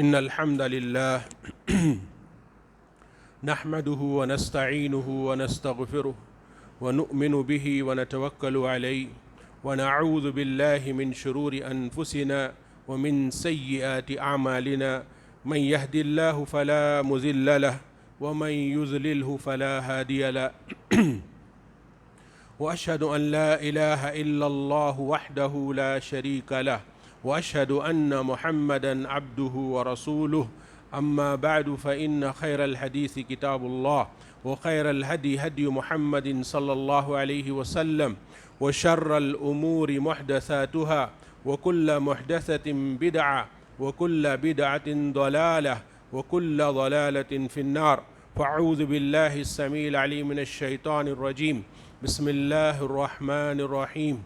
إن الحمد لله نحمده ونستعينه ونستغفره ونؤمن به ونتوكل عليه ونعوذ بالله من شرور أنفسنا ومن سيئات أعمالنا من يهد الله فلا مضل له ومن يضلله فلا هادي له وأشهد أن لا إله إلا الله وحده لا شريك له وأشهد أن محمدًا عبده ورسوله أما بعد فإن خير الحديث كتاب الله وخير الهدي هدي محمد صلى الله عليه وسلم وشر الأمور محدثاتها وكل محدثة بدعة وكل بدعة ضلالة وكل ضلالة في النار فأعوذ بالله السميع العليم من الشيطان الرجيم بسم الله الرحمن الرحيم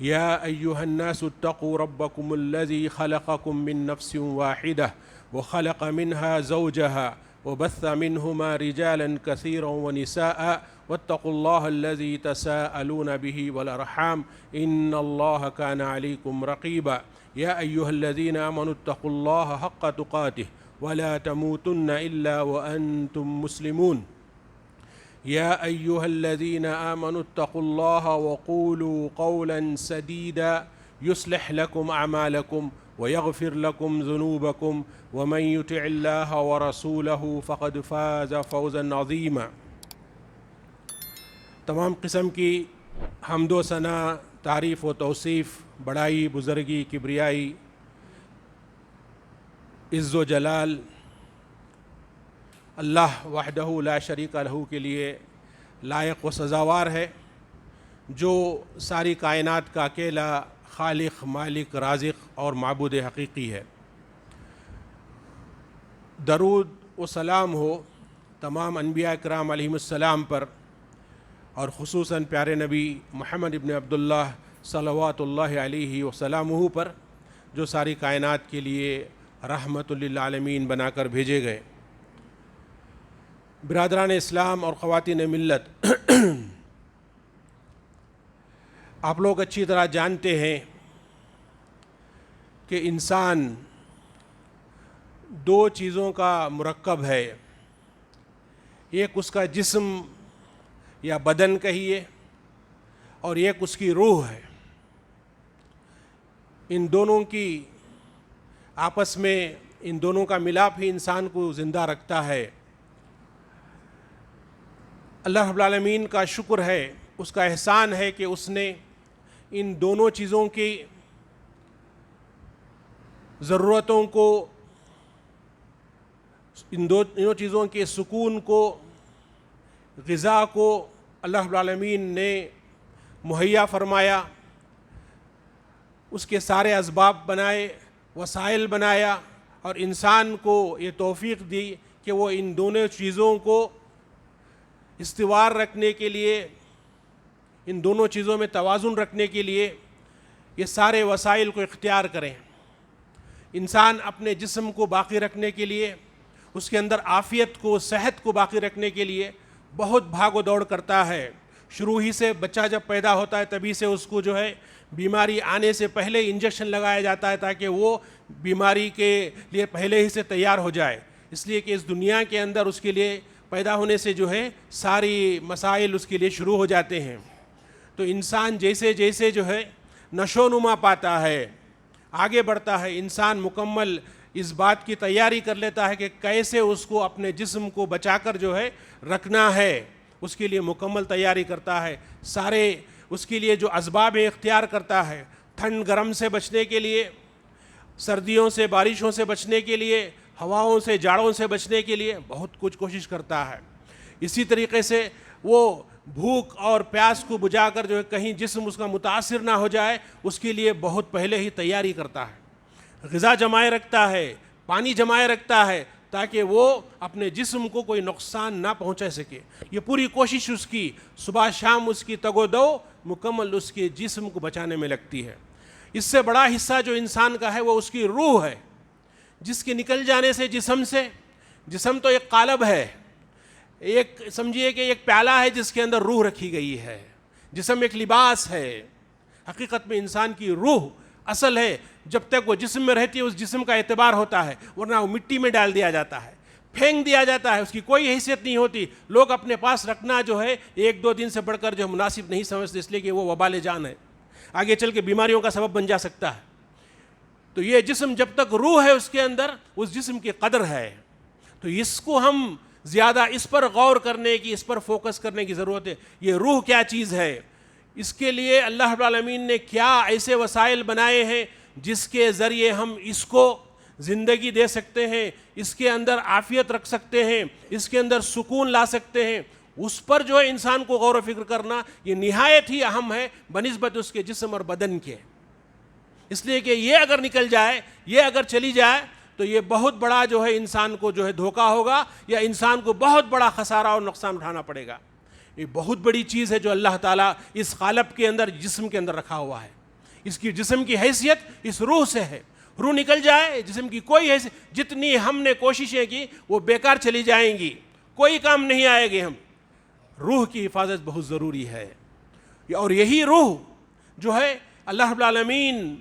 يا أيها الناس اتقوا ربكم الذي خلقكم من نفس واحدة وخلق منها زوجها وبث منهما رجالا كثيرا ونساء واتقوا الله الذي تساءلون به والأرحام إن الله كان عليكم رقيبا يا أيها الذين آمنوا اتقوا الله حق تقاته ولا تموتن إلا وأنتم مسلمون يا أيها الذين آمنوا اتقوا الله وقولوا قولا سديدا يصلح لكم أعمالكم ويغفر لكم ذنوبكم ومن يطع الله ورسوله فقد فاز فوزا عظيما. تمام قسم کی حمد و ثنا، تعریف و توصیف، بڑائی، بزرگی، کبریائی، عز و جلال اللہ وحدہ لا شریک لہ کے لیے لائق و سزاوار ہے، جو ساری کائنات کا اکیلا خالق، مالک، رازق اور معبود حقیقی ہے۔ درود و سلام ہو تمام انبیاء کرام علیہم السلام پر، اور خصوصاً پیارے نبی محمد ابن عبداللہ صلوات اللہ علیہ وسلامہ پر، جو ساری کائنات کے لیے رحمت للعالمین بنا کر بھیجے گئے۔ برادران اسلام اور خواتین ملت، آپ لوگ اچھی طرح جانتے ہیں کہ انسان دو چیزوں کا مرکب ہے، ایک اس کا جسم یا بدن کہیے، اور ایک اس کی روح ہے۔ ان دونوں کی آپس میں، ان دونوں کا ملاپ ہی انسان کو زندہ رکھتا ہے۔ اللہ رب العالمین کا شکر ہے، اس کا احسان ہے کہ اس نے ان دونوں چیزوں کی ضرورتوں کو، ان دونوں چیزوں کے سکون کو، غذا کو اللہ رب العالمین نے مہیا فرمایا، اس کے سارے اسباب بنائے، وسائل بنایا، اور انسان کو یہ توفیق دی کہ وہ ان دونوں چیزوں کو استوار رکھنے کے لیے، ان دونوں چیزوں میں توازن رکھنے کے لیے یہ سارے وسائل کو اختیار کریں۔ انسان اپنے جسم کو باقی رکھنے کے لیے، اس کے اندر عافیت کو، صحت کو باقی رکھنے کے لیے بہت بھاگ و دوڑ کرتا ہے۔ شروع ہی سے بچہ جب پیدا ہوتا ہے تبھی سے اس کو جو ہے بیماری آنے سے پہلے انجیکشن لگایا جاتا ہے تاکہ وہ بیماری کے لیے پہلے ہی سے تیار ہو جائے، اس لیے کہ اس دنیا کے اندر اس کے لیے پیدا ہونے سے جو ہے ساری مسائل اس کے لیے شروع ہو جاتے ہیں۔ تو انسان جیسے جیسے جو ہے نشو و نما پاتا ہے، آگے بڑھتا ہے، انسان مکمل اس بات کی تیاری کر لیتا ہے کہ کیسے اس کو اپنے جسم کو بچا کر جو ہے رکھنا ہے، اس کے لیے مکمل تیاری کرتا ہے۔ سارے اس کے لیے جو اسباب اختیار کرتا ہے، ٹھنڈ گرم سے بچنے کے لیے، سردیوں سے بارشوں سے بچنے کے لیے، ہواؤں سے جاڑوں سے بچنے کے لیے بہت کچھ کوشش کرتا ہے۔ اسی طریقے سے وہ بھوک اور پیاس کو بجھا کر جو ہے کہیں جسم اس کا متاثر نہ ہو جائے، اس کے لیے بہت پہلے ہی تیاری کرتا ہے، غذا جمائے رکھتا ہے، پانی جمائے رکھتا ہے تاکہ وہ اپنے جسم کو کوئی نقصان نہ پہنچا سکے۔ یہ پوری کوشش اس کی صبح شام، اس کی تگ و دو مکمل اس کے جسم کو بچانے میں لگتی ہے۔ اس سے بڑا حصہ جو انسان کا ہے وہ اس کی روح ہے، جس کے نکل جانے سے جسم تو ایک قالب ہے، ایک سمجھیے کہ ایک پیالہ ہے جس کے اندر روح رکھی گئی ہے، جسم ایک لباس ہے، حقیقت میں انسان کی روح اصل ہے جب تک وہ جسم میں رہتی ہے اس جسم کا اعتبار ہوتا ہے، ورنہ وہ مٹی میں ڈال دیا جاتا ہے، پھینک دیا جاتا ہے، اس کی کوئی حیثیت نہیں ہوتی. لوگ اپنے پاس رکھنا جو ہے 1-2 دن سے بڑھ کر جو مناسب نہیں سمجھتے، اس لیے کہ وہ وبال جان ہے، آگے چل کے بیماریوں کا سبب بن جا سکتا ہے. تو یہ جسم جب تک روح ہے اس کے اندر، اس جسم کی قدر ہے. تو اس کو ہم زیادہ اس پر غور کرنے کی، اس پر فوکس کرنے کی ضرورت ہے. یہ روح کیا چیز ہے، اس کے لیے اللہ رب العالمین نے کیا ایسے وسائل بنائے ہیں جس کے ذریعے ہم اس کو زندگی دے سکتے ہیں، اس کے اندر عافیت رکھ سکتے ہیں، اس کے اندر سکون لا سکتے ہیں. اس پر جو ہے انسان کو غور و فکر کرنا یہ نہایت ہی اہم ہے بنسبت اس کے جسم اور بدن کے. اس لیے کہ یہ اگر نکل جائے، یہ اگر چلی جائے تو یہ بہت بڑا جو ہے انسان کو جو ہے دھوکہ ہوگا، یا انسان کو بہت بڑا خسارہ اور نقصان اٹھانا پڑے گا. یہ بہت بڑی چیز ہے جو اللہ تعالیٰ اس قالب کے اندر، جسم کے اندر رکھا ہوا ہے. اس کی جسم کی حیثیت اس روح سے ہے. روح نکل جائے، جسم کی کوئی حیثیت، جتنی ہم نے کوششیں کی وہ بیکار چلی جائیں گی، کوئی کام نہیں آئے گی. ہم روح کی حفاظت بہت ضروری ہے. اور یہی روح جو ہے اللہ رب العالمین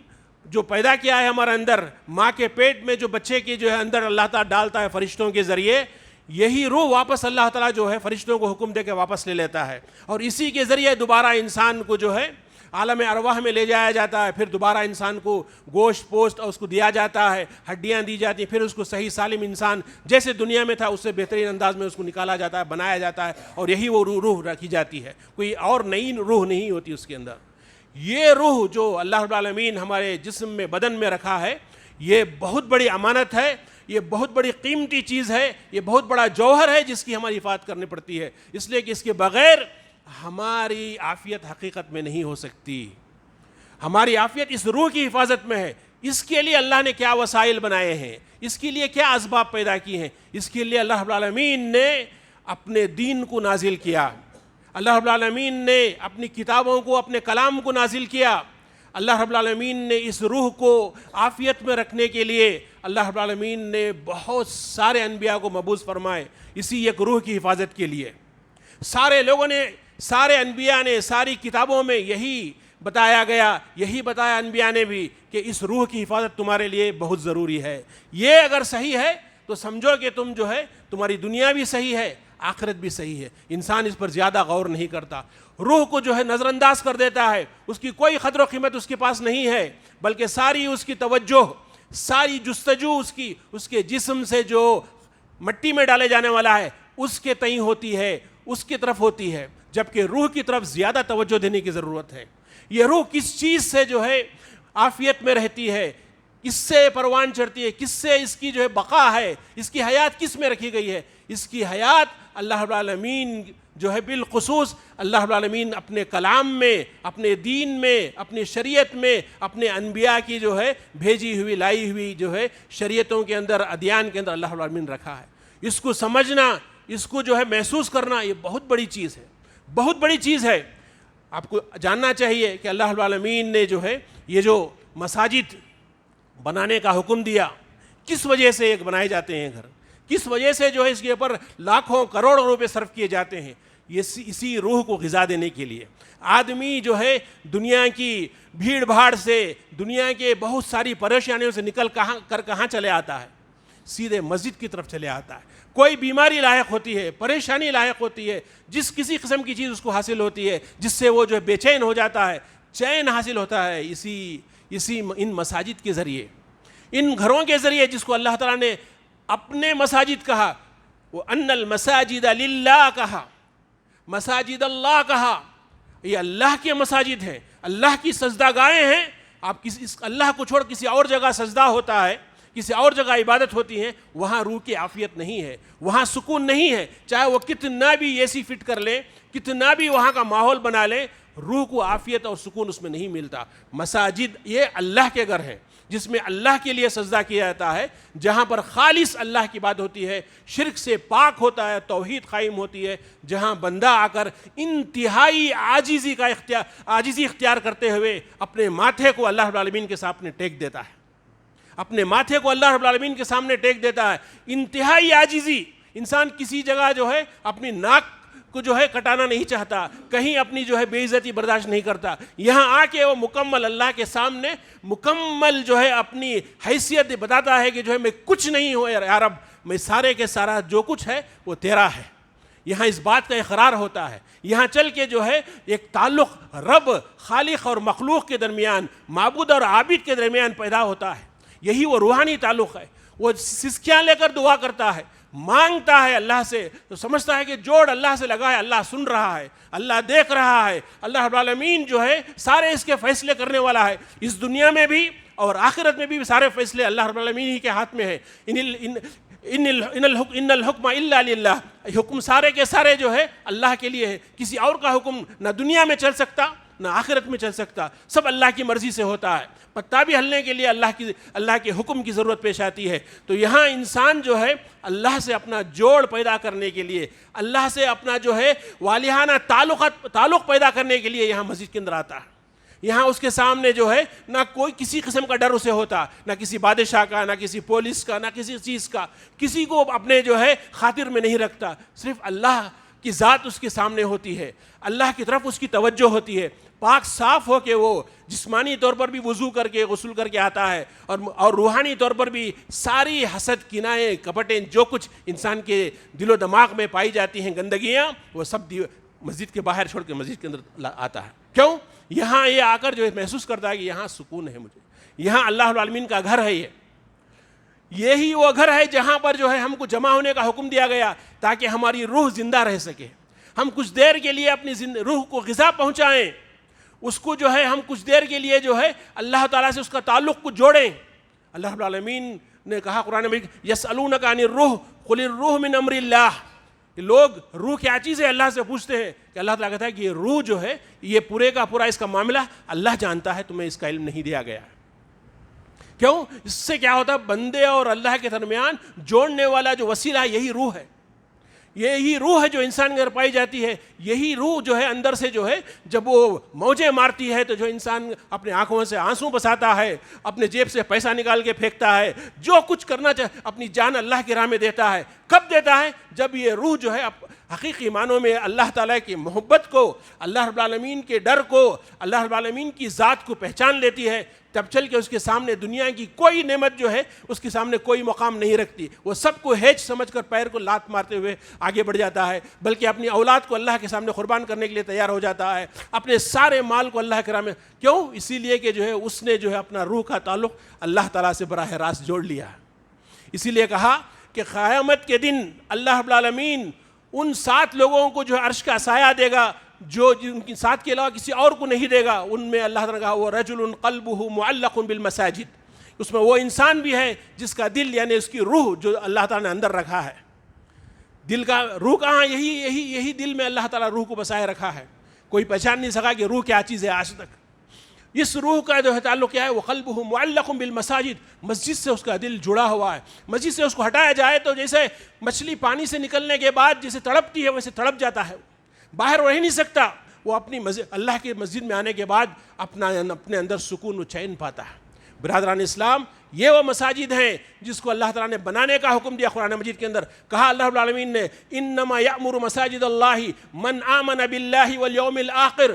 جو پیدا کیا ہے ہمارے اندر، ماں کے پیٹ میں جو بچے کے جو ہے اندر اللہ تعالیٰ ڈالتا ہے فرشتوں کے ذریعے، یہی روح واپس اللہ تعالیٰ جو ہے فرشتوں کو حکم دے کے واپس لے لیتا ہے. اور اسی کے ذریعے دوبارہ انسان کو جو ہے عالم ارواح میں لے جایا جاتا ہے. پھر دوبارہ انسان کو گوشت پوشت اور اس کو دیا جاتا ہے، ہڈیاں دی جاتی ہیں، پھر اس کو صحیح سالم انسان جیسے دنیا میں تھا اس سے بہترین انداز میں اس کو نکالا جاتا ہے، بنایا جاتا ہے. اور یہی وہ روح رکھی جاتی ہے، کوئی اور نئی روح نہیں ہوتی اس کے اندر. یہ روح جو اللہ رب العالمین ہمارے جسم میں، بدن میں رکھا ہے، یہ بہت بڑی امانت ہے، یہ بہت بڑی قیمتی چیز ہے، یہ بہت بڑا جوہر ہے جس کی ہماری حفاظت کرنی پڑتی ہے. اس لیے کہ اس کے بغیر ہماری عافیت حقیقت میں نہیں ہو سکتی. ہماری عافیت اس روح کی حفاظت میں ہے. اس کے لیے اللہ نے کیا وسائل بنائے ہیں، اس کے لیے کیا اسباب پیدا کیے ہیں. اس کے لیے اللہ رب العالمین نے اپنے دین کو نازل کیا، اللہ رب العالمین نے اپنی کتابوں کو، اپنے کلام کو نازل کیا. اللہ رب العالمین نے اس روح کو عافیت میں رکھنے کے لیے اللہ رب العالمین نے بہت سارے انبیاء کو مبعوث فرمائے اسی ایک روح کی حفاظت کے لیے. سارے لوگوں نے، سارے انبیاء نے، ساری کتابوں میں یہی بتایا گیا، یہی بتایا انبیاء نے بھی کہ اس روح کی حفاظت تمہارے لیے بہت ضروری ہے. یہ اگر صحیح ہے تو سمجھو کہ تم جو ہے تمہاری دنیا بھی صحیح ہے، آخرت بھی صحیح ہے. انسان اس پر زیادہ غور نہیں کرتا، روح کو جو ہے نظر انداز کر دیتا ہے، اس کی کوئی قدر و قیمت اس کے پاس نہیں ہے، بلکہ ساری اس کی توجہ، ساری جستجو اس کے جسم سے جو مٹی میں ڈالے جانے والا ہے اس کے تئیں ہوتی ہے، اس کی طرف ہوتی ہے. جبکہ روح کی طرف زیادہ توجہ دینے کی ضرورت ہے. یہ روح کس چیز سے جو ہے عافیت میں رہتی ہے، کس سے پروان چڑھتی ہے، کس سے اس کی جو ہے بقا ہے، اس کی حیات کس میں رکھی گئی ہے. اس کی حیات اللہ رب العالمین جو ہے بالخصوص اللہ رب العالمین اپنے کلام میں، اپنے دین میں، اپنی شریعت میں، اپنے انبیاء کی جو ہے بھیجی ہوئی، لائی ہوئی جو ہے شریعتوں کے اندر، ادیان کے اندر اللہ رب العالمین رکھا ہے. اس کو سمجھنا، اس کو جو ہے محسوس کرنا، یہ بہت بڑی چیز ہے، بہت بڑی چیز ہے. آپ کو جاننا چاہیے کہ اللہ رب العالمین نے جو ہے یہ جو مساجد بنانے کا حکم دیا، کس وجہ سے ایک بنائے جاتے ہیں گھر، کس وجہ سے جو ہے اس کے اوپر لاکھوں کروڑوں روپے صرف کیے جاتے ہیں، یہ اسی روح کو غذا دینے کے لیے. آدمی جو ہے دنیا کی بھیڑ بھاڑ سے، دنیا کے بہت ساری پریشانیوں سے نکل کہاں چلے آتا ہے؟ سیدھے مسجد کی طرف چلے آتا ہے. کوئی بیماری لاحق ہوتی ہے، پریشانی لاحق ہوتی ہے، جس کسی قسم کی چیز اس کو حاصل ہوتی ہے جس سے وہ جو ہے بے چین ہو جاتا ہے، چین حاصل ہوتا ہے اسی ان مساجد کے ذریعے، ان گھروں کے ذریعے جس کو اللہ تعالیٰ نے اپنے مساجد کہا. وہ ان المساجد للہ کہا، مساجد اللہ کہا. یہ اللہ کے مساجد ہیں، اللہ کی سجدہ گاہیں ہیں. آپ اللہ کو چھوڑ کسی اور جگہ سجدہ ہوتا ہے، کسی اور جگہ عبادت ہوتی ہے، وہاں روح کی عافیت نہیں ہے، وہاں سکون نہیں ہے. چاہے وہ کتنا بھی اے سی فٹ کر لیں، کتنا بھی وہاں کا ماحول بنا لیں، روح کو عافیت اور سکون اس میں نہیں ملتا. مساجد یہ اللہ کے گھر ہیں جس میں اللہ کے لیے سجدہ کیا جاتا ہے، جہاں پر خالص اللہ کی بات ہوتی ہے، شرک سے پاک ہوتا ہے، توحید قائم ہوتی ہے، جہاں بندہ آ کر انتہائی عاجزی اختیار کرتے ہوئے اپنے ماتھے کو اللہ رب العالمین کے سامنے ٹیک دیتا ہے، اپنے ماتھے کو اللہ رب العالمین کے سامنے ٹیک دیتا ہے. انتہائی عاجزی. انسان کسی جگہ جو ہے اپنی ناک کو جو ہے کٹانا نہیں چاہتا, کہیں اپنی جو ہے بے عزتی برداشت نہیں کرتا. یہاں آ کے وہ مکمل اللہ کے سامنے مکمل جو ہے اپنی حیثیت بتاتا ہے کہ جو ہے میں کچھ نہیں ہوں یا رب, میں سارے کے سارا جو کچھ ہے وہ تیرا ہے. یہاں اس بات کا اقرار ہوتا ہے. یہاں چل کے جو ہے ایک تعلق رب خالق اور مخلوق کے درمیان, معبود اور عابد کے درمیان پیدا ہوتا ہے. یہی وہ روحانی تعلق ہے. وہ سسکیاں لے کر دعا کرتا ہے, مانگتا ہے اللہ سے, تو سمجھتا ہے کہ جوڑ اللہ سے لگا ہے, اللہ سن رہا ہے, اللہ دیکھ رہا ہے, اللہ رب العالمین جو ہے سارے اس کے فیصلے کرنے والا ہے. اس دنیا میں بھی اور آخرت میں بھی سارے فیصلے اللہ رب العالمین ہی کے ہاتھ میں ہے. ان الحکم الا للہ, حکم سارے کے سارے جو ہے اللہ کے لیے ہے. کسی اور کا حکم نہ دنیا میں چل سکتا نہ آخرت میں چل سکتا, سب اللہ کی مرضی سے ہوتا ہے. پتا بھی ہلنے کے لیے اللہ کے حکم کی ضرورت پیش آتی ہے. تو یہاں انسان جو ہے اللہ سے اپنا جوڑ پیدا کرنے کے لیے, اللہ سے اپنا جو ہے والہانہ تعلق پیدا کرنے کے لیے یہاں مسجد کے اندر آتا ہے. یہاں اس کے سامنے جو ہے نہ کوئی کسی قسم کا ڈر اسے ہوتا, نہ کسی بادشاہ کا, نہ کسی پولیس کا, نہ کسی چیز کا, کسی کو اپنے جو ہے خاطر میں نہیں رکھتا. صرف اللہ کی ذات اس کے سامنے ہوتی ہے, اللہ کی طرف اس کی توجہ ہوتی ہے. پاک صاف ہو کے وہ جسمانی طور پر بھی وضو کر کے غسل کر کے آتا ہے, اور روحانی طور پر بھی ساری حسد, کنائیں, کپٹیں, جو کچھ انسان کے دل و دماغ میں پائی جاتی ہیں گندگیاں, وہ سب مسجد کے باہر چھوڑ کے مسجد کے اندر آتا ہے. کیوں؟ یہاں یہ آ کر جو محسوس کرتا ہے کہ یہاں سکون ہے مجھے, یہاں اللہ العالمین کا گھر ہے. یہی وہ گھر ہے جہاں پر جو ہے ہم کو جمع ہونے کا حکم دیا گیا تاکہ ہماری روح زندہ رہ سکے. ہم کچھ دیر کے لیے اپنی روح کو غذا پہنچائیں, اس کو جو ہے ہم کچھ دیر کے لیے جو ہے اللہ تعالیٰ سے اس کا تعلق کو جوڑیں. اللہ رب العالمین نے کہا قرآن میں, یسألونک عن الروح قل الروح من امر اللہ. لوگ روح کیا چیز ہے اللہ سے پوچھتے ہیں, کہ اللہ تعالیٰ کہتا ہے کہ یہ روح جو ہے یہ پورے کا پورا اس کا معاملہ اللہ جانتا ہے, تمہیں اس کا علم نہیں دیا گیا. کیوں؟ اس سے کیا ہوتا ہے, بندے اور اللہ کے درمیان جوڑنے والا جو وسیلہ ہے یہی روح ہے. یہی روح ہے جو انسان کے اندر پائی جاتی ہے. یہی روح جو ہے اندر سے جو ہے جب وہ موجیں مارتی ہے تو جو انسان اپنے آنکھوں سے آنسو بساتا ہے, اپنے جیب سے پیسہ نکال کے پھینکتا ہے, جو کچھ کرنا چاہے اپنی جان اللہ کی راہ میں دیتا ہے. کب دیتا ہے؟ جب یہ روح جو ہے حقیقی معنوں میں اللہ تعالیٰ کی محبت کو, اللہ رب العالمین کے ڈر کو, اللہ رب العالمین کی ذات کو پہچان لیتی ہے. تب چل کے اس کے سامنے دنیا کی کوئی نعمت جو ہے اس کے سامنے کوئی مقام نہیں رکھتی. وہ سب کو ہیچ سمجھ کر پیر کو لات مارتے ہوئے آگے بڑھ جاتا ہے, بلکہ اپنی اولاد کو اللہ کے سامنے قربان کرنے کے لیے تیار ہو جاتا ہے, اپنے سارے مال کو اللہ کے راہ میں. کیوں؟ اسی لیے کہ جو ہے اس نے جو ہے اپنا روح کا تعلق اللہ تعالیٰ سے براہ راست جوڑ لیا. اسی لیے کہا کہ قیامت کے دن اللہ رب العالمین ان 7 لوگوں کو جو عرش کا سایہ دے گا جو ان کی 7 کے علاوہ کسی اور کو نہیں دے گا. ان میں اللہ تعالیٰ نے کہا وہ رجل قلبہ معلق بالمساجد, اس میں وہ انسان بھی ہے جس کا دل یعنی اس کی روح جو اللہ تعالیٰ نے اندر رکھا ہے. دل کا روح کہاں؟ یہی دل میں اللہ تعالیٰ روح کو بسائے رکھا ہے. کوئی پہچان نہیں سکا کہ روح کیا چیز ہے آج تک. اس روح کا جو ہے تعلق کیا ہے؟ وہ قلبہ معلق بالمساجد, مسجد سے اس کا دل جڑا ہوا ہے. مسجد سے اس کو ہٹایا جائے تو جیسے مچھلی پانی سے نکلنے کے بعد جیسے تڑپتی ہے ویسے تڑپ جاتا ہے, باہر رہ نہیں سکتا. وہ اپنی اللہ کی مسجد میں آنے کے بعد اپنے اندر سکون و چین پاتا ہے. برادران اسلام, یہ وہ مساجد ہیں جس کو اللہ تعالیٰ نے بنانے کا حکم دیا قرآن مجید کے اندر. کہا اللہ رب العالمین نے انما یأمر مساجد اللہ من آمن باللہ والیوم الآخر.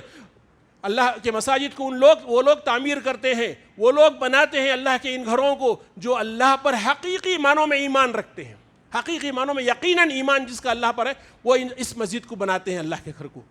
اللہ کے مساجد کو وہ لوگ تعمیر کرتے ہیں, وہ لوگ بناتے ہیں اللہ کے ان گھروں کو جو اللہ پر حقیقی معنوں میں ایمان رکھتے ہیں. حقیقی معنوں میں یقیناً ایمان جس کا اللہ پر ہے وہ اس مسجد کو بناتے ہیں, اللہ کے گھر کو.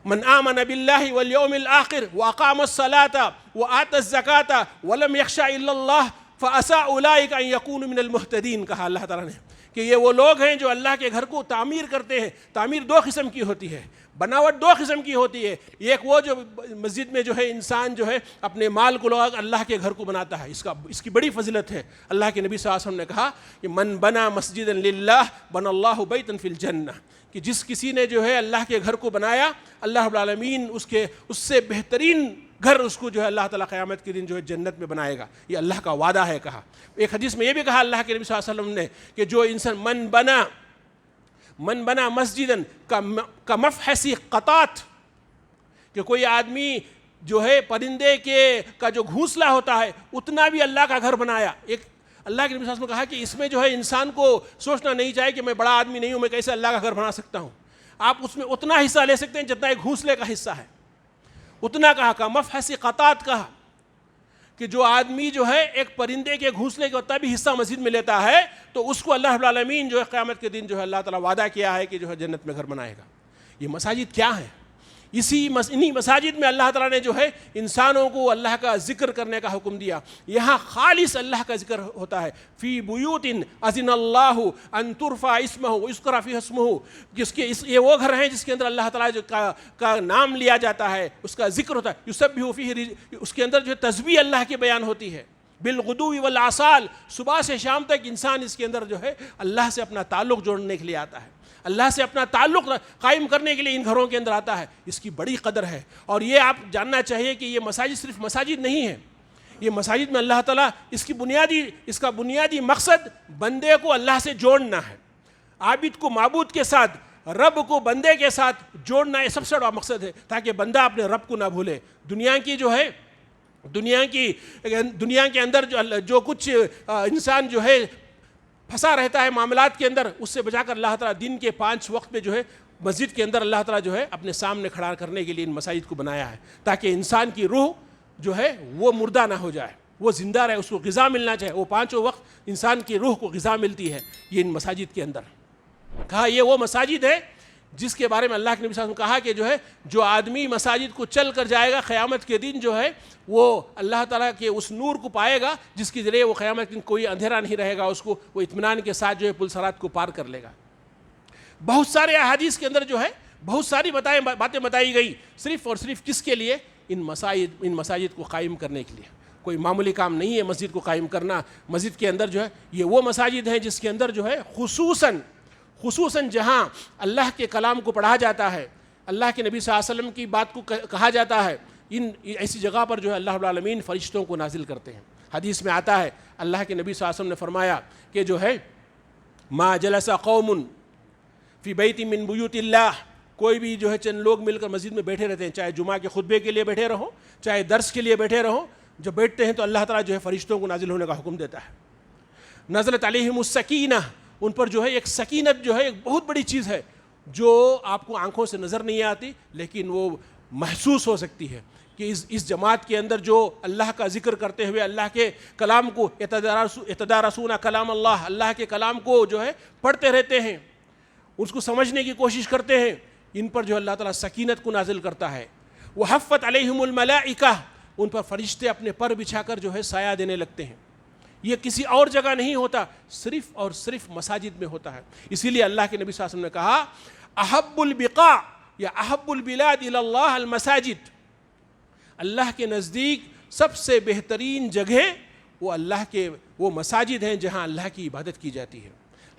من آمن باللہ والیوم الآخر واقام الصلاة وآت الزکاة ولم یخشى الا اللہ فعسى اولئک ان یکونوا من المہتدین. کہا اللہ تعالیٰ نے کہ یہ وہ لوگ ہیں جو اللہ کے گھر کو تعمیر کرتے ہیں. تعمیر 2 قسم کی ہوتی ہے, بناوٹ 2 قسم کی ہوتی ہے. ایک وہ جو مسجد میں جو ہے انسان جو ہے اپنے مال کو لگا اللہ کے گھر کو بناتا ہے, اس کی بڑی فضیلت ہے. اللہ کے نبی صلی اللہ علیہ وسلم نے کہا کہ من بنا مسجدا للہ بنى اللہ بیتا فی الجنہ, کہ جس کسی نے جو ہے اللہ کے گھر کو بنایا اللہ رب العالمین اس سے بہترین گھر اس کو جو ہے اللہ تعالیٰ قیامت کے دن جو ہے جنت میں بنائے گا. یہ اللہ کا وعدہ ہے. کہا ایک حدیث میں یہ بھی کہا اللہ کے نبی صلی اللہ علیہ وسلم نے کہ جو انسان من بنا مسجدن کمفحص قطات, کہ کوئی آدمی جو ہے پرندے کا جو گھونسلہ ہوتا ہے اتنا بھی اللہ کا گھر بنایا. ایک اللہ کے نبی صلی اللہ علیہ وسلم نے کہا کہ اس میں جو ہے انسان کو سوچنا نہیں چاہیے کہ میں بڑا آدمی نہیں ہوں، میں کیسے اللہ کا گھر بنا سکتا ہوں. آپ اس میں اتنا حصہ لے سکتے ہیں جتنا ایک گھونسلے کا حصہ ہے. اتنا کہا مفحص قطات کہا کہ جو آدمی جو ہے ایک پرندے کے گھونسلے کا اتنا بھی حصہ مسجد میں لیتا ہے تو اس کو اللہ رب العالمین جو ہے قیامت کے دن جو ہے اللہ تعالیٰ وعدہ کیا ہے کہ جو ہے جنت میں گھر بنائے گا. یہ مساجد کیا ہیں؟ انہی مساجد میں اللہ تعالیٰ نے جو ہے انسانوں کو اللہ کا ذکر کرنے کا حکم دیا. یہاں خالص اللہ کا ذکر ہوتا ہے. فی بیوت اذن اللہ ان ترفع اسمہ ویذکر فیہا اسمہ، یہ وہ گھر ہیں جس کے اندر اللہ تعالیٰ کا نام لیا جاتا ہے، اس کا ذکر ہوتا ہے. یسبح فیہ، اس کے اندر جو تسبیح اللہ کی بیان ہوتی ہے. بالغدو والآصال، صبح سے شام تک انسان اس کے اندر جو ہے اللہ سے اپنا تعلق جوڑنے کے لیے آتا ہے، اللہ سے اپنا تعلق قائم کرنے کے لیے ان گھروں کے اندر آتا ہے. اس کی بڑی قدر ہے. اور یہ آپ جاننا چاہیے کہ یہ مساجد صرف مساجد نہیں ہے. یہ مساجد میں اللہ تعالیٰ اس کا بنیادی مقصد بندے کو اللہ سے جوڑنا ہے. عابد کو معبود کے ساتھ، رب کو بندے کے ساتھ جوڑنا یہ سب سے بڑا مقصد ہے، تاکہ بندہ اپنے رب کو نہ بھولے. دنیا کے اندر جو کچھ انسان جو ہے پھنسا رہتا ہے معاملات کے اندر، اس سے بچا کر اللہ تعالیٰ دن کے 5 وقت میں جو ہے مسجد کے اندر اللہ تعالیٰ جو ہے اپنے سامنے کھڑا کرنے کے لیے ان مساجد کو بنایا ہے، تاکہ انسان کی روح جو ہے وہ مردہ نہ ہو جائے، وہ زندہ رہے، اس کو غذا ملنا چاہے. وہ 5 وقت انسان کی روح کو غذا ملتی ہے یہ ان مساجد کے اندر. کہا یہ وہ مساجد ہے جس کے بارے میں اللہ کے نبی صلی اللہ علیہ وسلم کہا کہ جو ہے جو آدمی مساجد کو چل کر جائے گا قیامت کے دن جو ہے وہ اللہ تعالیٰ کے اس نور کو پائے گا جس کے ذریعے وہ قیامت کے دن کوئی اندھیرا نہیں رہے گا، اس کو وہ اطمینان کے ساتھ جو ہے پل صراط کو پار کر لے گا. بہت سارے احادیث کے اندر جو ہے بہت ساری باتیں بتائی گئی صرف اور صرف کس کے لیے؟ ان مساجد کو قائم کرنے کے لیے. کوئی معمولی کام نہیں ہے مسجد کو قائم کرنا. مسجد کے اندر جو ہے یہ وہ مساجد ہیں جس کے اندر جو ہے خصوصاً جہاں اللہ کے کلام کو پڑھا جاتا ہے، اللہ کے نبی صلی اللہ علیہ وسلم کی بات کو کہا جاتا ہے، ایسی جگہ پر جو ہے اللہ رب العالمین فرشتوں کو نازل کرتے ہیں. حدیث میں آتا ہے اللہ کے نبی صلی اللہ علیہ وسلم نے فرمایا کہ جو ہے ما جلس قوم فی بیت من بیوت اللہ، کوئی بھی جو ہے چند لوگ مل کر مسجد میں بیٹھے رہتے ہیں، چاہے جمعہ کے خطبے کے لیے بیٹھے رہو، چاہے درس کے لیے بیٹھے رہو، جب بیٹھتے ہیں تو اللہ تعالیٰ جو ہے فرشتوں کو نازل ہونے کا حکم دیتا ہے. نزلت علیہم السکینہ، ان پر جو ہے ایک سکینت جو ہے ایک بہت بڑی چیز ہے جو آپ کو آنکھوں سے نظر نہیں آتی لیکن وہ محسوس ہو سکتی ہے کہ اس جماعت کے اندر جو اللہ کا ذکر کرتے ہوئے اللہ کے کلام کو یتدارسون کلام اللہ کے کلام کو جو ہے پڑھتے رہتے ہیں، اس کو سمجھنے کی کوشش کرتے ہیں، ان پر جو اللہ تعالیٰ سکینت کو نازل کرتا ہے. وحفت علیہم الملائکہ، ان پر فرشتے اپنے پر بچھا کر جو ہے سایہ دینے لگتے ہیں. یہ کسی اور جگہ نہیں ہوتا، صرف اور صرف مساجد میں ہوتا ہے. اسی لیے اللہ کے نبی صلی اللہ علیہ وسلم نے کہا احب البقاع یا احب البلاد الی اللہ المساجد، اللہ کے نزدیک سب سے بہترین جگہ وہ مساجد ہیں جہاں اللہ کی عبادت کی جاتی ہے.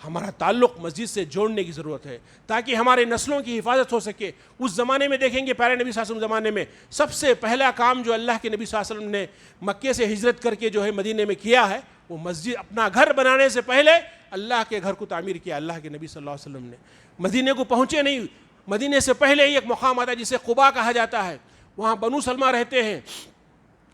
ہمارا تعلق مسجد سے جوڑنے کی ضرورت ہے تاکہ ہمارے نسلوں کی حفاظت ہو سکے. اس زمانے میں دیکھیں گے پیارے نبی صلی اللہ علیہ وسلم زمانے میں سب سے پہلا کام جو اللہ کے نبی صلی اللہ علیہ وسلم نے مکے سے ہجرت کر کے جو ہے مدینے میں کیا ہے، وہ مسجد اپنا گھر بنانے سے پہلے اللہ کے گھر کو تعمیر کیا. اللہ کے نبی صلی اللہ علیہ وسلم نے مدینے کو پہنچے نہیں، مدینے سے پہلے ہی ایک مقام آتا ہے جسے قباء کہا جاتا ہے، وہاں بنو سلمہ رہتے ہیں.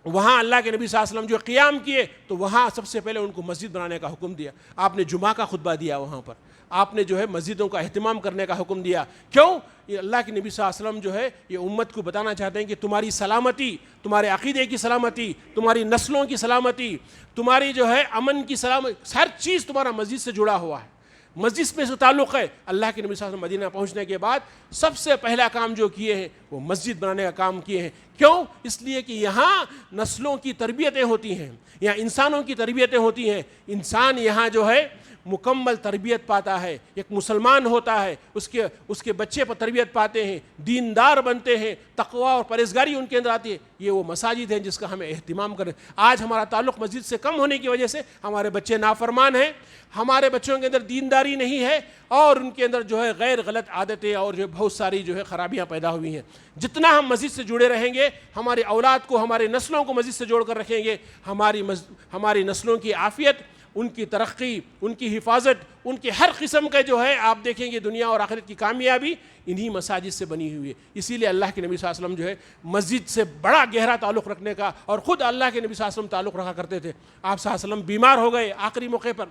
وہاں اللہ کے نبی صلی اللہ علیہ وسلم جو قیام کیے تو وہاں سب سے پہلے ان کو مسجد بنانے کا حکم دیا. آپ نے جمعہ کا خطبہ دیا، وہاں پر آپ نے جو ہے مسجدوں کا اہتمام کرنے کا حکم دیا. کیوں؟ یہ اللہ کے نبی صلی اللہ علیہ وسلم جو ہے یہ امت کو بتانا چاہتے ہیں کہ تمہاری سلامتی، تمہارے عقیدے کی سلامتی، تمہاری نسلوں کی سلامتی، تمہاری جو ہے امن کی سلامتی، ہر چیز تمہارا مسجد سے جڑا ہوا ہے، مسجد میں سے تعلق ہے. اللہ کے نبی صلی اللہ علیہ وسلم مدینہ پہنچنے کے بعد سب سے پہلا کام جو کیے ہیں وہ مسجد بنانے کا کام کیے ہیں. کیوں؟ اس لیے کہ یہاں نسلوں کی تربیتیں ہوتی ہیں، یہاں انسانوں کی تربیتیں ہوتی ہیں. انسان یہاں جو ہے مکمل تربیت پاتا ہے، ایک مسلمان ہوتا ہے، اس کے بچے پر تربیت پاتے ہیں، دیندار بنتے ہیں، تقوی اور پرہیزگاری ان کے اندر آتی ہے. یہ وہ مساجد ہیں جس کا ہمیں اہتمام کریں. آج ہمارا تعلق مسجد سے کم ہونے کی وجہ سے ہمارے بچے نافرمان ہیں، ہمارے بچوں کے اندر دینداری نہیں ہے اور ان کے اندر جو ہے غیر غلط عادتیں اور جو بہت ساری جو ہے خرابیاں پیدا ہوئی ہیں. جتنا ہم مسجد سے جڑے رہیں گے، ہماری اولاد کو، ہماری نسلوں کو مسجد سے جوڑ کر رکھیں گے، ہماری نسلوں کی عافیت ان کی ترقی، ان کی حفاظت، ان کی ہر قسم کا جو ہے آپ دیکھیں گے دنیا اور آخرت کی کامیابی انہی مساجد سے بنی ہوئی ہے۔ اسی لیے اللہ کے نبی صلی اللہ علیہ وسلم جو ہے مسجد سے بڑا گہرا تعلق رکھنے کا، اور خود اللہ کے نبی صلی اللہ علیہ وسلم تعلق رکھا کرتے تھے۔ آپ صلی اللہ علیہ وسلم بیمار ہو گئے آخری موقع پر،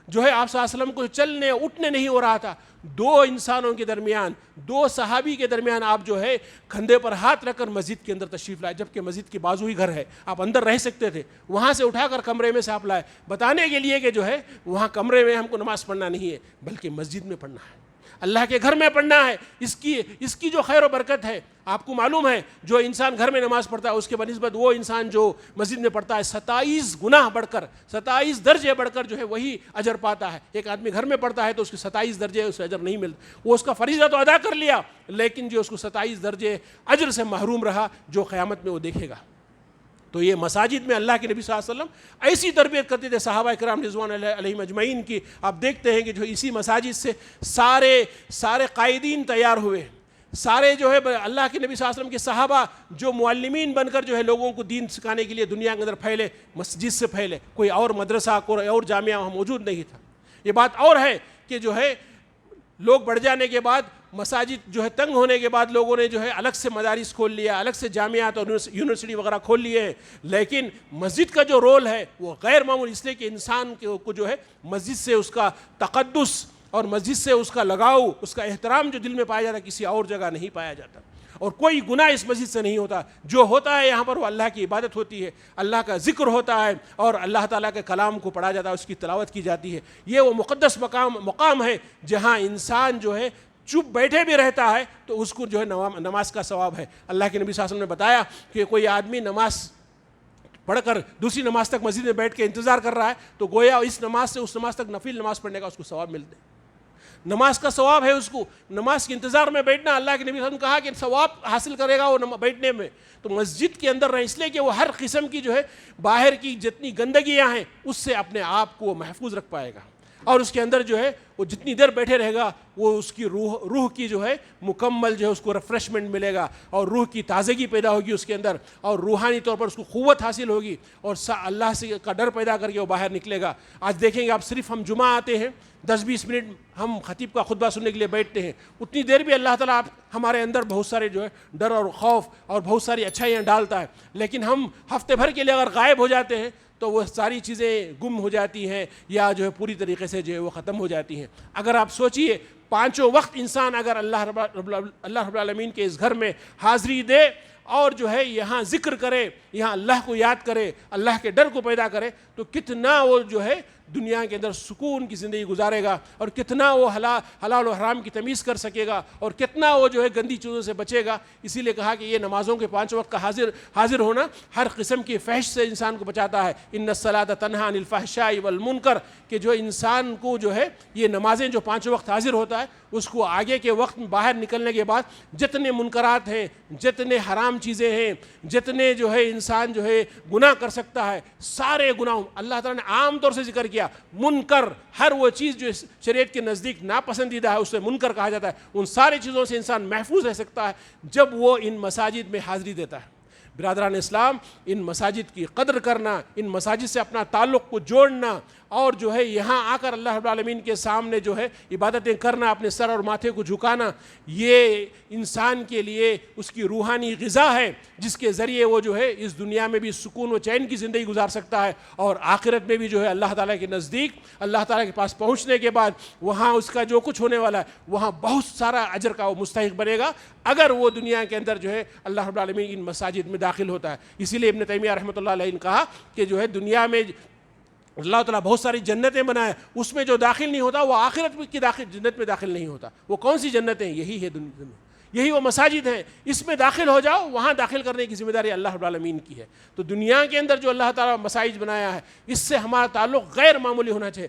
جو ہے آپ صلی اللہ علیہ وسلم کو چلنے اٹھنے نہیں ہو رہا تھا، دو انسانوں کے درمیان، دو صحابی کے درمیان آپ جو ہے کندھے پر ہاتھ رکھ کر مسجد کے اندر تشریف لائے، جبکہ مسجد کے بازو ہی گھر ہے، آپ اندر رہ سکتے تھے، وہاں سے اٹھا کر کمرے میں سے آپ لائے، بتانے کے لیے کہ جو ہے وہاں کمرے میں ہم کو نماز پڑھنا نہیں ہے بلکہ مسجد میں پڑھنا ہے، اللہ کے گھر میں پڑھنا ہے۔ اس کی جو خیر و برکت ہے آپ کو معلوم ہے، جو انسان گھر میں نماز پڑھتا ہے اس کے بنسبت وہ انسان جو مسجد میں پڑھتا ہے 27 گناہ بڑھ کر، 27 درجے بڑھ کر جو ہے وہی اجر پاتا ہے۔ ایک آدمی گھر میں پڑھتا ہے تو اس کے 27 درجے اس اجر نہیں ملتا، وہ اس کا فریضہ تو ادا کر لیا لیکن جو اس کو 27 درجے اجر سے محروم رہا، جو قیامت میں وہ دیکھے گا۔ تو یہ مساجد میں اللہ کے نبی صلی اللہ علیہ وسلم ایسی تربیت کرتے تھے صحابہ کرام رضوان اللہ علیہم اجمعین کی۔ آپ دیکھتے ہیں کہ جو اسی مساجد سے سارے قائدین تیار ہوئے، سارے جو ہے اللہ کے نبی صلی اللہ علیہ وسلم کے صحابہ جو معلمین بن کر جو ہے لوگوں کو دین سکھانے کے لیے دنیا کے اندر پھیلے، مسجد سے پھیلے، کوئی اور مدرسہ کوئی اور جامعہ وہاں موجود نہیں تھا۔ یہ بات اور ہے کہ جو ہے لوگ بڑھ جانے کے بعد، مساجد جو ہے تنگ ہونے کے بعد لوگوں نے جو ہے الگ سے مدارس کھول لیا، الگ سے جامعات اور یونیورسٹی وغیرہ کھول لیے ہیں، لیکن مسجد کا جو رول ہے وہ غیر معمولی، اس لیے کہ انسان کو جو ہے مسجد سے اس کا تقدس اور مسجد سے اس کا لگاؤ، اس کا احترام جو دل میں پایا جاتا ہے کسی اور جگہ نہیں پایا جاتا، اور کوئی گناہ اس مسجد سے نہیں ہوتا۔ جو ہوتا ہے یہاں پر وہ اللہ کی عبادت ہوتی ہے، اللہ کا ذکر ہوتا ہے اور اللہ تعالیٰ کے کلام کو پڑھا جاتا ہے، اس کی تلاوت کی جاتی ہے۔ یہ وہ مقدس مقام ہے جہاں انسان جو ہے چپ بیٹھے بھی رہتا ہے تو اس کو جو ہے نماز کا ثواب ہے۔ اللہ کے نبی صلی اللہ علیہ وسلم نے بتایا کہ کوئی آدمی نماز پڑھ کر دوسری نماز تک مسجد میں بیٹھ کے انتظار کر رہا ہے تو گویا اس نماز سے اس نماز تک نفل نماز پڑھنے کا اس کو ثواب ملتا ہے، نماز کا ثواب ہے۔ اس کو نماز کے انتظار میں بیٹھنا، اللہ کے نبی صلی اللہ علیہ وسلم نے کہا کہ ثواب حاصل کرے گا وہ بیٹھنے میں، تو مسجد کے اندر رہے، اس لیے کہ وہ ہر قسم کی جو ہے باہر کی جتنی گندگیاں ہیں اس سے اپنے آپ کو وہ محفوظ رکھ پائے گا، اور اس کے اندر جو ہے وہ جتنی دیر بیٹھے رہے گا وہ اس کی روح کی جو ہے مکمل جو ہے اس کو ریفریشمنٹ ملے گا، اور روح کی تازگی پیدا ہوگی اس کے اندر، اور روحانی طور پر اس کو قوت حاصل ہوگی، اور اللہ سے کا ڈر پیدا کر کے وہ باہر نکلے گا۔ آج دیکھیں گے آپ صرف ہم جمعہ آتے ہیں 10-20 منٹ ہم خطیب کا خطبہ سننے کے لیے بیٹھتے ہیں، اتنی دیر بھی اللہ تعالیٰ ہمارے اندر بہت سارے جو ہے ڈر اور خوف اور بہت ساری اچھائیاں ڈالتا ہے، لیکن ہم ہفتے بھر کے لیے اگر غائب ہو جاتے ہیں تو وہ ساری چیزیں گم ہو جاتی ہیں یا جو ہے پوری طریقے سے جو ہے وہ ختم ہو جاتی ہیں۔ اگر آپ سوچئے 5 وقت انسان اگر اللہ رب العالمین کے اس گھر میں حاضری دے اور جو ہے یہاں ذکر کرے، یہاں اللہ کو یاد کرے، اللہ کے ڈر کو پیدا کرے، تو کتنا وہ جو ہے دنیا کے اندر سکون کی زندگی گزارے گا، اور کتنا وہ حلال و حرام کی تمیز کر سکے گا، اور کتنا وہ جو ہے گندی چیزوں سے بچے گا۔ اسی لیے کہا کہ یہ نمازوں کے 5 وقت کا حاضر ہونا ہر قسم کی فحش سے انسان کو بچاتا ہے۔ ان الصلاۃ تنہی عن الفحشاء والمنکر، کہ جو انسان کو جو ہے یہ نمازیں جو 5 وقت حاضر ہوتا ہے اس کو آگے کے وقت میں باہر نکلنے کے بعد جتنے منکرات ہیں، جتنے حرام چیزیں ہیں، جتنے جو ہے انسان جو ہے گناہ کر سکتا ہے، سارے گناہوں اللہ تعالیٰ نے عام طور سے ذکر کیا۔ منکر، ہر وہ چیز جو شریعت کے نزدیک ناپسندیدہ ہے اسے منکر کہا جاتا ہے، ان ساری چیزوں سے انسان محفوظ رہ سکتا ہے جب وہ ان مساجد میں حاضری دیتا ہے۔ برادران اسلام، ان مساجد کی قدر کرنا، ان مساجد سے اپنا تعلق کو جوڑنا، اور جو ہے یہاں آ کر اللہ رب العالمین کے سامنے جو ہے عبادتیں کرنا، اپنے سر اور ماتھے کو جھکانا، یہ انسان کے لیے اس کی روحانی غذا ہے جس کے ذریعے وہ جو ہے اس دنیا میں بھی سکون و چین کی زندگی گزار سکتا ہے، اور آخرت میں بھی جو ہے اللہ تعالیٰ کے نزدیک، اللہ تعالیٰ کے پاس پہنچنے کے بعد وہاں اس کا جو کچھ ہونے والا ہے وہاں بہت سارا اجر کا وہ مستحق بنے گا اگر وہ دنیا کے اندر جو ہے اللہ رب العالمین ان مساجد میں داخل ہوتا ہے۔ اسی لیے ابن تیمیہ رحمۃ اللہ علیہ نے کہا کہ جو ہے دنیا میں اللہ تعالیٰ بہت ساری جنتیں بنائے، اس میں جو داخل نہیں ہوتا وہ آخرت کی جنت میں داخل نہیں ہوتا۔ وہ کون سی جنتیں؟ یہی ہے دنیا میں، یہی وہ مساجد ہیں، اس میں داخل ہو جاؤ، وہاں داخل کرنے کی ذمہ داری اللہ رب العالمین کی ہے۔ تو دنیا کے اندر جو اللہ تعالیٰ مساجد بنایا ہے اس سے ہمارا تعلق غیر معمولی ہونا چاہیے،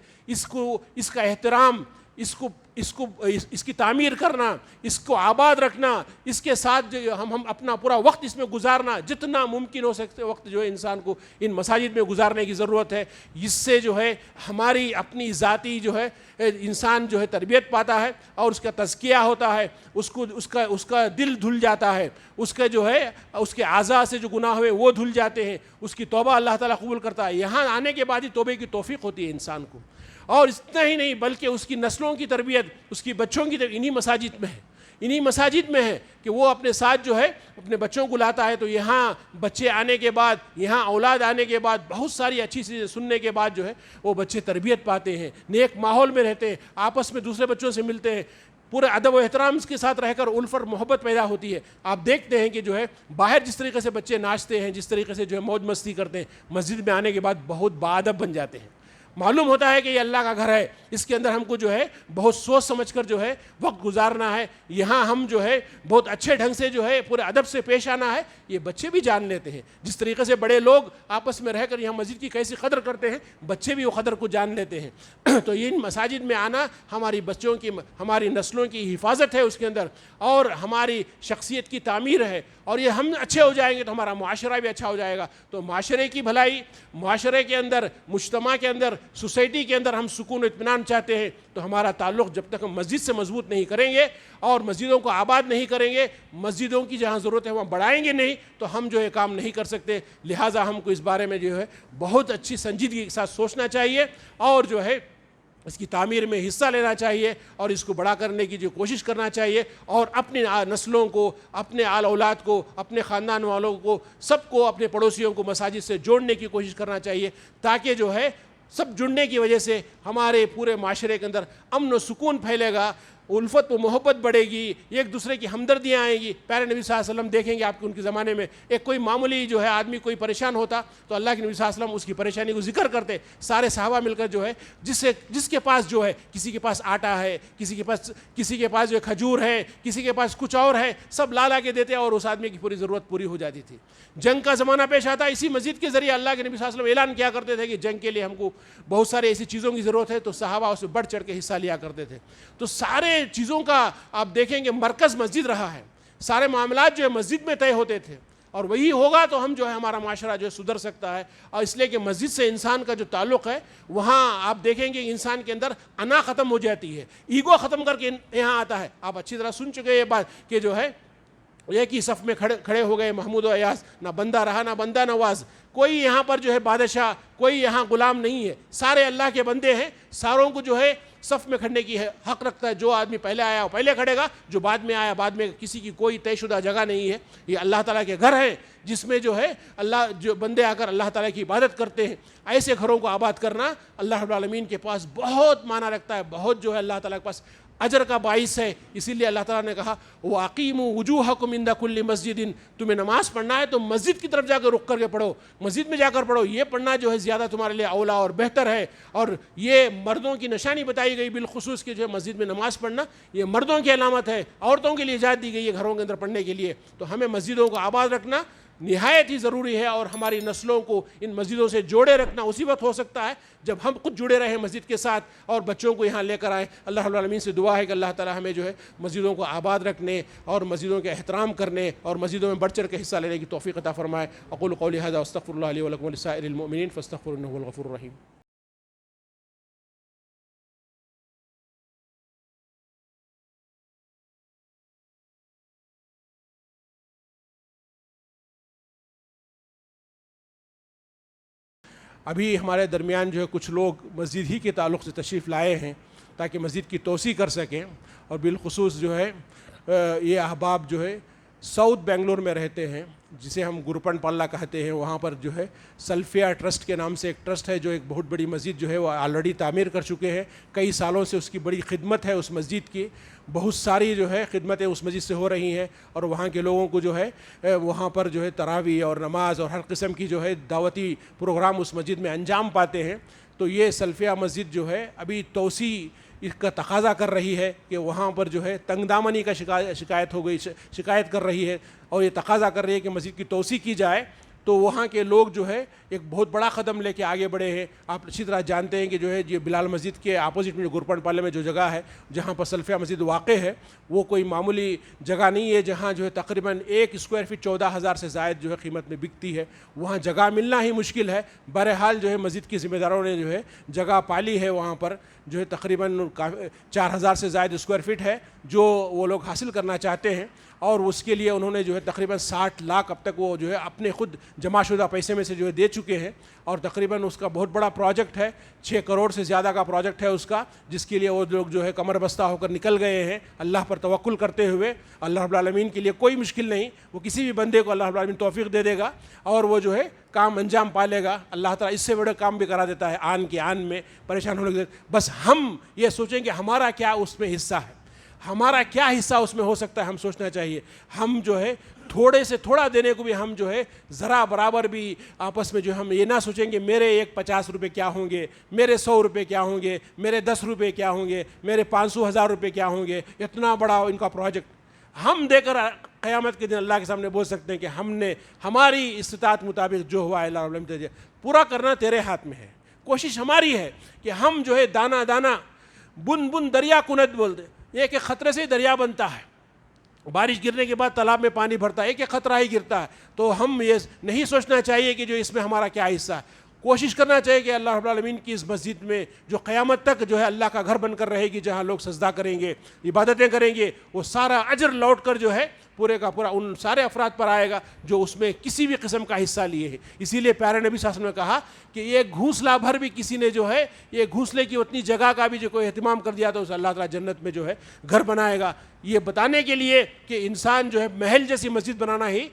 اس کا احترام، اس کی تعمیر کرنا، اس کو آباد رکھنا، اس کے ساتھ جو ہم اپنا پورا وقت اس میں گزارنا، جتنا ممکن ہو سکتے وقت جو ہے انسان کو ان مساجد میں گزارنے کی ضرورت ہے. اس سے جو ہے ہماری اپنی ذاتی جو ہے انسان جو ہے تربیت پاتا ہے اور اس کا تزکیہ ہوتا ہے، اس کا دل دھل جاتا ہے، اس کا جو ہے اس کے اعضاء سے جو گناہ ہوئے وہ دھل جاتے ہیں، اس کی توبہ اللہ تعالیٰ قبول کرتا ہے. یہاں آنے کے بعد ہی توبے کی توفیق ہوتی ہے انسان کو. اور اتنا ہی نہیں بلکہ اس کی نسلوں کی تربیت، اس کی بچوں کی تربیت انہی مساجد میں ہے کہ وہ اپنے ساتھ جو ہے اپنے بچوں کو لاتا ہے. تو یہاں بچے آنے کے بعد، یہاں اولاد آنے کے بعد بہت ساری اچھی چیزیں سننے کے بعد جو ہے وہ بچے تربیت پاتے ہیں، نیک ماحول میں رہتے ہیں، آپس میں دوسرے بچوں سے ملتے ہیں، پورے ادب و احترام کے ساتھ رہ کر الفت اور محبت پیدا ہوتی ہے. آپ دیکھتے ہیں کہ جو ہے باہر جس طریقے سے بچے ناچتے ہیں، جس طریقے سے جو ہے موج مستی کرتے ہیں، مسجد میں آنے کے بعد بہت باادب بن جاتے ہیں. معلوم ہوتا ہے کہ یہ اللہ کا گھر ہے، اس کے اندر ہم کو جو ہے بہت سوچ سمجھ کر جو ہے وقت گزارنا ہے، یہاں ہم جو ہے بہت اچھے ڈھنگ سے جو ہے پورے ادب سے پیش آنا ہے. یہ بچے بھی جان لیتے ہیں، جس طریقے سے بڑے لوگ آپس میں رہ کر یہاں مسجد کی کیسی قدر کرتے ہیں، بچے بھی وہ قدر کو جان لیتے ہیں. تو ان مساجد میں آنا ہماری بچوں کی، ہماری نسلوں کی حفاظت ہے اس کے اندر، اور ہماری شخصیت کی تعمیر ہے. اور یہ ہم اچھے ہو جائیں گے تو ہمارا معاشرہ بھی اچھا ہو جائے گا. تو معاشرے کی بھلائی، معاشرے کے اندر، مجتمع کے اندر، سوسائٹی کے اندر ہم سکون و اطمینان چاہتے ہیں تو ہمارا تعلق جب تک ہم مسجد سے مضبوط نہیں کریں گے اور مسجدوں کو آباد نہیں کریں گے، مسجدوں کی جہاں ضرورت ہے وہاں بڑھائیں گے نہیں تو ہم جو ہے کام نہیں کر سکتے. لہٰذا ہم کو اس بارے میں جو ہے بہت اچھی سنجیدگی کے ساتھ سوچنا چاہیے اور جو ہے اس کی تعمیر میں حصہ لینا چاہیے اور اس کو بڑا کرنے کی جو کوشش کرنا چاہیے، اور اپنی نسلوں کو، اپنے آل اولاد کو، اپنے خاندان والوں کو، سب کو، اپنے پڑوسیوں کو مساجد سے جوڑنے کی کوشش کرنا چاہیے، تاکہ جو ہے سب جڑنے کی وجہ سے ہمارے پورے معاشرے کے اندر امن و سکون پھیلے گا، الفت و محبت بڑھے گی، ایک دوسرے کی ہمدردیاں آئیں گی. پیارے نبی صلی اللہ علیہ وسلم دیکھیں گے آپ کے ان کے زمانے میں ایک کوئی معمولی جو ہے آدمی کوئی پریشان ہوتا تو اللہ کے نبی صلی اللہ علیہ وسلم اس کی پریشانی کو ذکر کرتے، سارے صحابہ مل کر جو ہے جس کے پاس جو ہے، کسی کے پاس آٹا ہے، کسی کے پاس جو ہے کھجور ہے، کسی کے پاس کچھ اور ہے، سب لا کے دیتے اور اس آدمی کی پوری ضرورت پوری ہو جاتی تھی. جنگ کا زمانہ پیش آتا، اسی مسجد کے ذریعے اللہ کے نبی صلی اللہ علیہ وسلم اعلان کیا کرتے تھے کہ جنگ کے لیے ہم کو بہت سارے ایسی چیزوں کی ضرورت ہے، تو صحابہ اس میں بڑھ چڑھ کے حصہ لیا کرتے تھے. تو سارے چیزوں کا آپ دیکھیں گے مرکز مسجد رہا ہے، سارے معاملات جو ہے مسجد میں طے ہوتے تھے، اور وہی ہوگا تو ہم جو ہے ہمارا معاشرہ جو ہے سدھر سکتا ہے. اور اس لیے کہ مسجد سے انسان کا جو تعلق ہے وہاں آپ دیکھیں گے انسان کے اندر انا ختم ہو جاتی ہے، ایگو ختم کر کے یہاں آتا ہے. آپ اچھی طرح سن چکے یہ بات کہ جو ہے ایک ہی صف میں کھڑے ہو گئے محمود و ایاز، نہ بندہ رہا نہ بندہ نواز. کوئی یہاں پر جو ہے بادشاہ، کوئی یہاں غلام نہیں ہے، سارے اللہ کے بندے ہیں. ساروں کو جو ہے صف میں کھڑنے کی حق رکھتا ہے. جو آدمی پہلے آیا وہ پہلے کھڑے گا، جو بعد میں آیا بعد میں. کسی کی کوئی طے شدہ جگہ نہیں ہے. یہ اللہ تعالیٰ کے گھر ہیں جس میں جو ہے جو بندے آ کر اللہ تعالیٰ کی عبادت کرتے ہیں. ایسے گھروں کو آباد کرنا اللہ رب العالمین کے پاس بہت معنی رکھتا ہے، بہت جو ہے اللہ تعالیٰ کے پاس اجر کا باعث ہے. اسی لیے اللہ تعالیٰ نے کہا وَأَقِيمُوا وُجُوهَكُمْ عِنْدَ كُلِّ مَسْجِدٍ. تمہیں نماز پڑھنا ہے تو مسجد کی طرف جا کر رک کر کے پڑھو، مسجد میں جا کر پڑھو. یہ پڑھنا جو ہے زیادہ تمہارے لیے اولا اور بہتر ہے. اور یہ مردوں کی نشانی بتائی گئی بالخصوص کہ جو ہے مسجد میں نماز پڑھنا یہ مردوں کی علامت ہے. عورتوں کے لیے اجازت دی گئی ہے گھروں کے اندر پڑھنے کے لیے. تو ہمیں مسجدوں کو آباد رکھنا نہایت ہی ضروری ہے، اور ہماری نسلوں کو ان مسجدوں سے جوڑے رکھنا اسی وقت ہو سکتا ہے جب ہم خود جڑے رہیں مسجد کے ساتھ اور بچوں کو یہاں لے کر آئیں. اللہ رب العالمین سے دعا ہے کہ اللہ تعالی ہمیں جو ہے مسجدوں کو آباد رکھنے اور مسجدوں کے احترام کرنے اور مسجدوں میں بڑھ چڑھ کے حصہ لینے کی توفیق عطا فرمائے. اقول قولی ھذا واستغفر اللہ لی ولکم ولسائر المؤمنین فاستغفروہ انہ ھو الغفور الرحیم. ابھی ہمارے درمیان جو ہے کچھ لوگ مسجد ہی کے تعلق سے تشریف لائے ہیں تاکہ مسجد کی توسیع کر سکیں، اور بالخصوص جو ہے یہ احباب جو ہے ساؤتھ بنگلور میں رہتے ہیں جسے ہم گروپن پلہ کہتے ہیں. وہاں پر جو ہے سلفیہ ٹرسٹ کے نام سے ایک ٹرسٹ ہے جو ایک بہت بڑی مسجد جو ہے وہ آلریڈی تعمیر کر چکے ہیں. کئی سالوں سے اس کی بڑی خدمت ہے اس مسجد کی، بہت ساری جو ہے خدمتیں اس مسجد سے ہو رہی ہیں، اور وہاں کے لوگوں کو جو ہے وہاں پر جو ہے تراویح اور نماز اور ہر قسم کی جو ہے دعوتی پروگرام اس مسجد میں انجام پاتے ہیں. تو یہ سلفیہ مسجد جو ہے ابھی توسیع اس کا تقاضا کر رہی ہے کہ وہاں پر جو ہے تنگ دامنی کا شکایت کر رہی ہے، اور یہ تقاضا کر رہی ہے کہ مسجد کی توسیع کی جائے. تو وہاں کے لوگ جو ہے ایک بہت بڑا قدم لے کے آگے بڑھے ہیں. آپ اچھی طرح جانتے ہیں کہ جو ہے یہ بلال مسجد کے اپوزٹ میں جو گورپن پالے میں جو جگہ ہے جہاں پر سلفیہ مسجد واقع ہے وہ کوئی معمولی جگہ نہیں ہے, جہاں جو ہے تقریباً 1 اسکوائر فٹ 14,000 سے زائد جو ہے قیمت میں بکتی ہے. وہاں جگہ ملنا ہی مشکل ہے. بہرحال جو ہے مسجد کے ذمہ داروں نے جو ہے جگہ پالی ہے, وہاں پر جو ہے تقریباً 4,000 سے زائد اسکوائر فٹ ہے جو وہ لوگ حاصل کرنا چاہتے ہیں, اور اس کے لیے انہوں نے جو ہے تقریباً 60 لاکھ اب تک وہ جو ہے اپنے خود جمع شدہ پیسے میں سے جو ہے دے چکے ہیں, اور تقریباً اس کا بہت بڑا پروجیکٹ ہے, 6 کروڑ سے زیادہ کا پروجیکٹ ہے اس کا, جس کے لیے وہ لوگ جو ہے کمر بستہ ہو کر نکل گئے ہیں اللہ پر توکل کرتے ہوئے. اللہ رب العالمین کے لیے کوئی مشکل نہیں, وہ کسی بھی بندے کو اللہ رب العالمین توفیق دے دے گا اور وہ جو ہے کام انجام پا لے گا. اللہ تعالیٰ اس سے بڑے کام بھی کرا دیتا ہے آن کے آن میں پریشان ہونے کے. بس ہم یہ سوچیں کہ ہمارا کیا اس میں حصہ ہے, ہمارا کیا حصہ اس میں ہو سکتا ہے, ہم سوچنا چاہیے. ہم جو ہے تھوڑے سے تھوڑا دینے کو بھی ہم جو ہے ذرا برابر بھی آپس میں جو ہم یہ نہ سوچیں گے میرے ایک 50 روپے کیا ہوں گے, میرے 100 روپے کیا ہوں گے, میرے 10 روپے کیا ہوں گے, میرے 500,000 روپے کیا ہوں گے. اتنا بڑا ان کا پروجیکٹ ہم دے کر قیامت کے دن اللہ کے سامنے بول سکتے ہیں کہ ہم نے ہماری استطاعت مطابق جو ہوا ہے اللہ رب العالمین پورا کرنا تیرے ہاتھ میں ہے. کوشش ہماری ہے کہ ہم جو ہے دانہ دانہ بن بن دریا کنت بولتے, ایک ایک خطرے سے دریا بنتا ہے. بارش گرنے کے بعد تالاب میں پانی بھرتا ہے, ایک ایک خطرہ ہی گرتا ہے. تو ہم یہ نہیں سوچنا چاہیے کہ جو اس میں ہمارا کیا حصہ ہے. کوشش کرنا چاہیے کہ اللہ رب العالمین کی اس مسجد میں جو قیامت تک جو ہے اللہ کا گھر بن کر رہے گی, جہاں لوگ سجدہ کریں گے, عبادتیں کریں گے, وہ سارا اجر لوٹ کر جو ہے پورے کا پورا ان سارے افراد پر آئے گا جو اس میں کسی بھی قسم کا حصہ لیے ہیں. اسی لیے پیارے نبی صلی اللہ علیہ وسلم نے کہا کہ ایک گھونسلا بھر بھی کسی نے جو ہے ایک گھونسلے کی اتنی جگہ کا بھی جو کوئی اہتمام کر دیا تو اسے اللہ تعالیٰ جنت میں جو ہے گھر بنائے گا. یہ بتانے کے لیے کہ انسان جو ہے محل جیسی مسجد بنانا ہی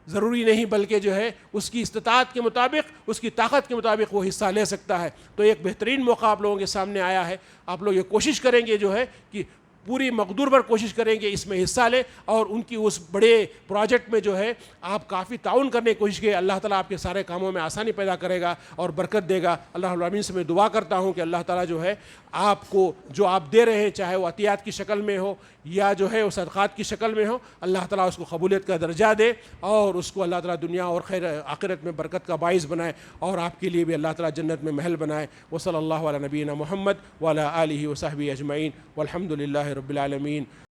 ضروری نہیں, بلکہ جو ہے اس کی استطاعت کے مطابق, اس کی طاقت کے مطابق وہ حصہ لے سکتا ہے. تو ایک بہترین موقع آپ لوگوں کے سامنے آیا ہے. آپ لوگ یہ کوشش کریں گے جو ہے کہ پوری مقدور پر کوشش کریں گے اس میں حصہ لیں, اور ان کی اس بڑے پروجیکٹ میں جو ہے آپ کافی تعاون کرنے کی کوشش کریں. اللہ تعالیٰ آپ کے سارے کاموں میں آسانی پیدا کرے گا اور برکت دے گا. اللہ رب العالمین سے میں دعا کرتا ہوں کہ اللہ تعالیٰ جو ہے آپ کو جو آپ دے رہے ہیں, چاہے وہ عطیات کی شکل میں ہو یا جو ہے وہ صدقات کی شکل میں ہو, اللہ تعالیٰ اس کو قبولیت کا درجہ دے اور اس کو اللہ تعالیٰ دنیا اور خیر آخرت میں برکت کا باعث بنائے, اور آپ کے لیے بھی اللہ تعالیٰ جنت میں محل بنائے. وصلی اللہ علی نبینا محمد وعلی آلہ وصحبہ اجمعین والحمد للہ رب العالمین.